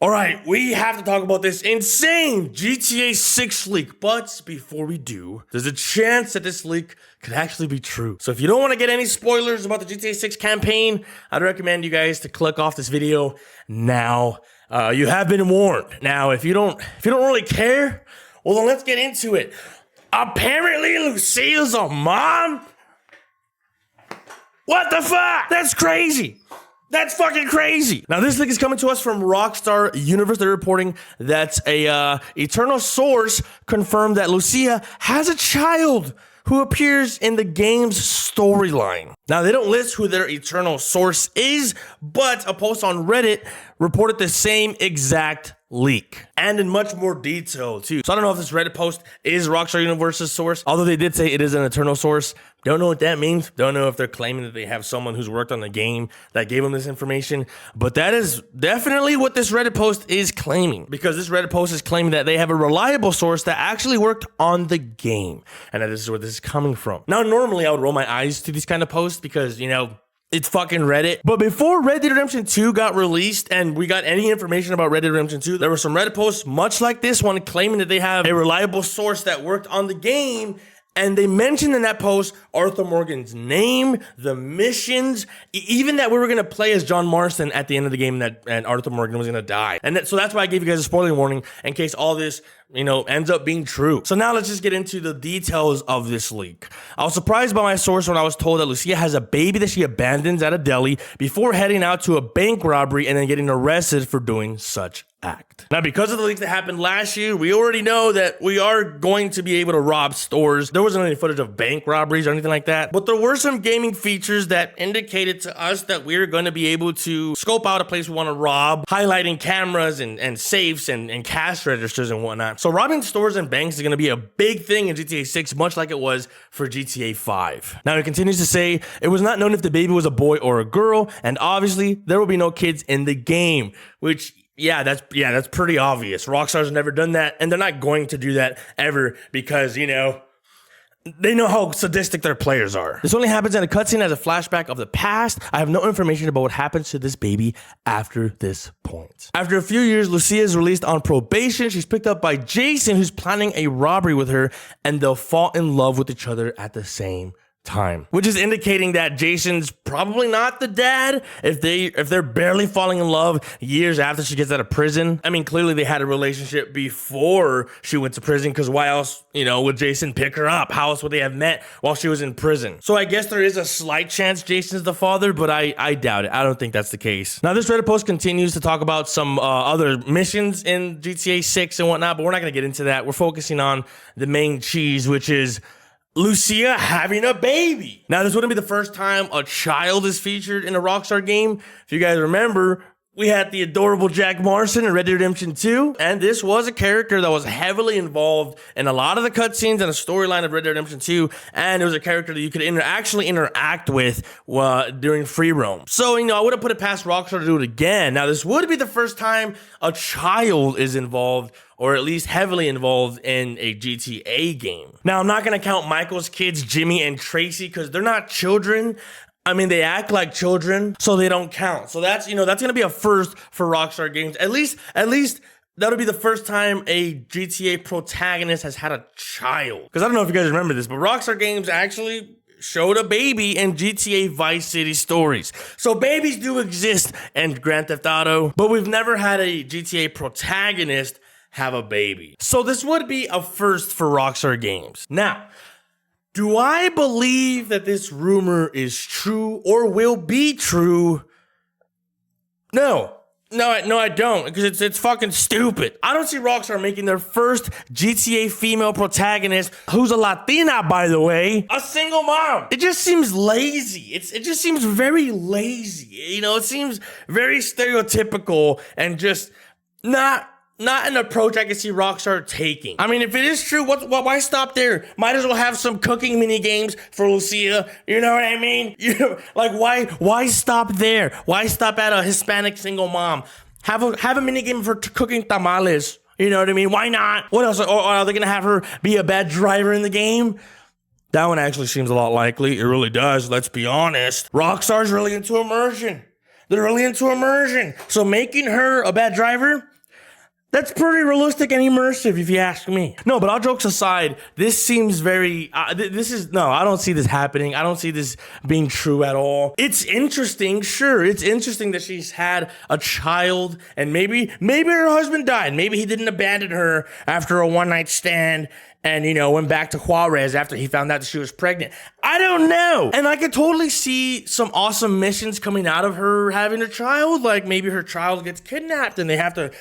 All right, we have to talk about this insane GTA 6 leak, but before we do, there's a chance that this leak could actually be true. So if you don't want to get any spoilers about the GTA 6 campaign, I'd recommend you guys to click off this video now. You have been warned. Now, if you don't really care, well then let's get into it. Apparently, Lucia's a mom? What the fuck? That's crazy. That's fucking crazy. Now, this leak is coming to us from Rockstar Universe. They're reporting that a eternal source confirmed that Lucia has a child who appears in the game's storyline. Now, they don't list who their eternal source is, but a post on Reddit reported the same exact leak, and in much more detail too. So I don't know if this Reddit post is Rockstar Universe's source, although they did say it is an eternal source. Don't know what that means. Don't know if they're claiming that they have someone who's worked on the game that gave them this information, but that is definitely what this Reddit post is claiming, because this Reddit post is claiming that they have a reliable source that actually worked on the game, and that this is where this is coming from. Now, normally I would roll my eyes to these kind of posts because, you know, it's fucking Reddit. But before Red Dead Redemption 2 got released and we got any information about Red Dead Redemption 2, there were some Reddit posts much like this one claiming that they have a reliable source that worked on the game. And they mentioned in that post Arthur Morgan's name, the missions, even that we were going to play as John Marston at the end of the game, and Arthur Morgan was going to die. And so that's why I gave you guys a spoiler warning in case all this, you know, ends up being true. So now let's just get into the details of this leak. I was surprised by my source when I was told that Lucia has a baby that she abandons at a deli before heading out to a bank robbery and then getting arrested for doing such act. Now, because of the leaks that happened last year, we already know that we are going to be able to rob stores. There wasn't any footage of bank robberies or anything like that, but there were some gaming features that indicated to us that we're going to be able to scope out a place we want to rob, highlighting cameras and safes and cash registers and whatnot. So robbing stores and banks is going to be a big thing in GTA 6, much like it was for GTA 5. Now, it continues to say it was not known if the baby was a boy or a girl, and obviously there will be no kids in the game, which that's pretty obvious. Rockstar's never done that, and they're not going to do that ever because, you know, they know how sadistic their players are. This only happens in a cutscene as a flashback of the past. I have no information about what happens to this baby after this point. After a few years, Lucia is released on probation. She's picked up by Jason, who's planning a robbery with her, and they'll fall in love with each other at the same time, which is indicating that Jason's probably not the dad if they're barely falling in love years after she gets out of prison. I mean, clearly they had a relationship before she went to prison, because why else, you know, would Jason pick her up? How else would they have met while she was in prison? So I guess there is a slight chance Jason's the father, but I doubt it. I don't think that's the case. Now, this Reddit post continues to talk about some other missions in GTA 6 and whatnot, but we're not going to get into that. We're focusing on the main cheese, which is Lucia having a baby. Now, this wouldn't be the first time a child is featured in a Rockstar game. If you guys remember, we had the adorable Jack Marston in Red Dead Redemption 2, and this was a character that was heavily involved in a lot of the cutscenes and the storyline of Red Dead Redemption 2, and it was a character that you could actually interact with during free roam. So, you know, I wouldn't put it past Rockstar to do it again. Now, this would be the first time a child is involved, or at least heavily involved, in a GTA game. Now, I'm not going to count Michael's kids, Jimmy and Tracy, because they're not children. I mean, they act like children, so they don't count. So that's, you know, that's going to be a first for Rockstar Games. At least that'll be the first time a GTA protagonist has had a child. Because I don't know if you guys remember this, but Rockstar Games actually showed a baby in GTA Vice City Stories. So babies do exist in Grand Theft Auto, but we've never had a GTA protagonist have a baby. So this would be a first for Rockstar Games. Now, do I believe that this rumor is true or will be true? No, I don't, because it's fucking stupid. I don't see Rockstar making their first GTA female protagonist, who's a Latina, by the way, a single mom. It just seems lazy. It just seems very lazy. You know, it seems very stereotypical and just not an approach I can see Rockstar taking. I mean, if it is true, why stop there? Might as well have some cooking mini games for Lucia. You know what I mean? You know, like, why stop there? Why stop at a Hispanic single mom? Have a mini game for cooking tamales. You know what I mean? Why not? What else? Or are they gonna have her be a bad driver in the game? That one actually seems a lot likely. It really does. Let's be honest. Rockstar's really into immersion. They're really into immersion. So making her a bad driver, That's pretty realistic and immersive, if you ask me. No, but all jokes aside, this seems very. I don't see this happening. I don't see this being true at all. It's interesting, sure. It's interesting that she's had a child, and maybe her husband died. Maybe he didn't abandon her after a one-night stand. And, went back to Juarez after he found out that she was pregnant. I don't know. And I could totally see some awesome missions coming out of her having a child. Like maybe her child gets kidnapped and they have to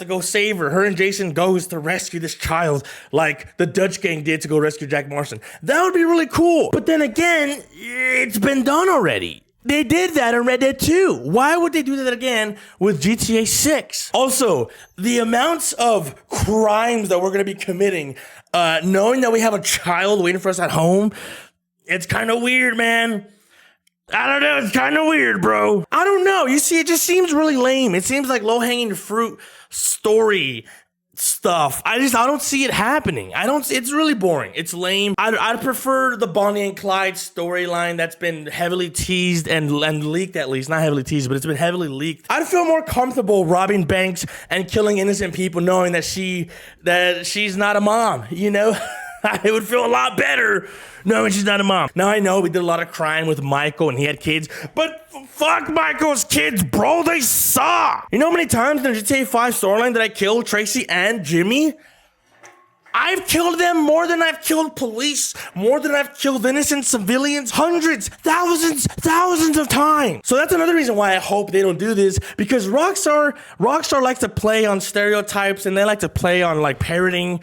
go save her. Her and Jason goes to rescue this child like the Dutch gang did to go rescue Jack Marston. That would be really cool. But then again, it's been done already. They did that in Red Dead 2. Why would they do that again with GTA 6? Also, the amounts of crimes that we're going to be committing, knowing that we have a child waiting for us at home, it's kind of weird, man. I don't know. It's kind of weird, bro. I don't know. You see, it just seems really lame. It seems like low-hanging fruit story stuff. I don't see it happening. It's really boring. It's lame. I'd prefer the Bonnie and Clyde storyline that's been heavily teased and leaked, at least. Not heavily teased, but it's been heavily leaked. I'd feel more comfortable robbing banks and killing innocent people knowing that she's not a mom, It would feel a lot better knowing she's not a mom. Now, I know we did a lot of crime with Michael and he had kids, but fuck Michael's kids, bro. They suck. You know how many times in the GTA 5 storyline that I killed Tracy and Jimmy? I've killed them more than I've killed police, more than I've killed innocent civilians, hundreds, thousands of times. So that's another reason why I hope they don't do this, because Rockstar likes to play on stereotypes and they like to play on like parroting,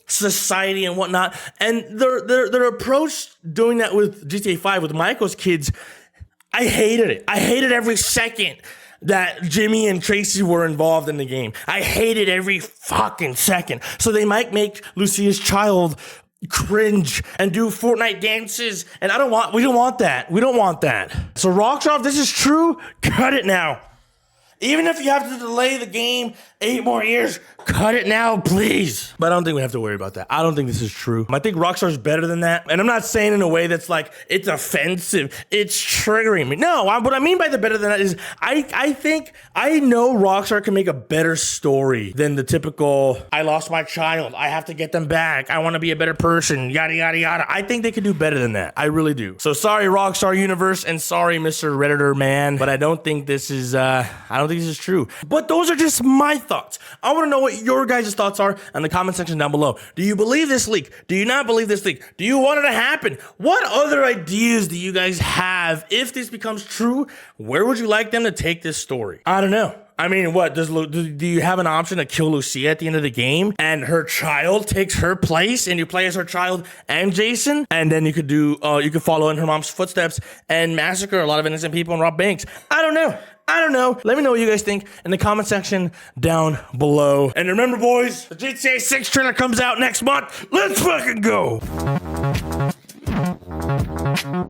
society and whatnot. And their approach doing that with GTA 5 with Michael's kids, I hated it. I hated every second that Jimmy and Tracy were involved in the game. I hated every fucking second. So they might make Lucia's child cringe and do Fortnite dances, and we don't want that. We don't want that. So Rockstar, if this is true, cut it now. Even if you have to delay the game 8 more years, cut it now, please. But I don't think we have to worry about that. I don't think this is true. I think Rockstar's better than that. And I'm not saying in a way that's like, it's offensive, it's triggering me. No, what I mean by the better than that is, I know Rockstar can make a better story than the typical, I lost my child, I have to get them back, I want to be a better person, yada, yada, yada. I think they could do better than that. I really do. So sorry, Rockstar Universe, and sorry, Mr. Redditor man, but I don't think this is true. But those are just my thoughts. I want to know what your guys' thoughts are in the comment section down below. Do you believe this leak? Do you not believe this leak? Do you want it to happen? What other ideas do you guys have if this becomes true? Where would you like them to take this story? I don't know. I mean, what do you have an option to kill Lucia at the end of the game and her child takes her place and you play as her child and Jason, and then you could follow in her mom's footsteps and massacre a lot of innocent people and rob banks? I don't know. Let me know what you guys think in the comment section down below. And remember, boys, the GTA 6 trailer comes out next month. Let's fucking go.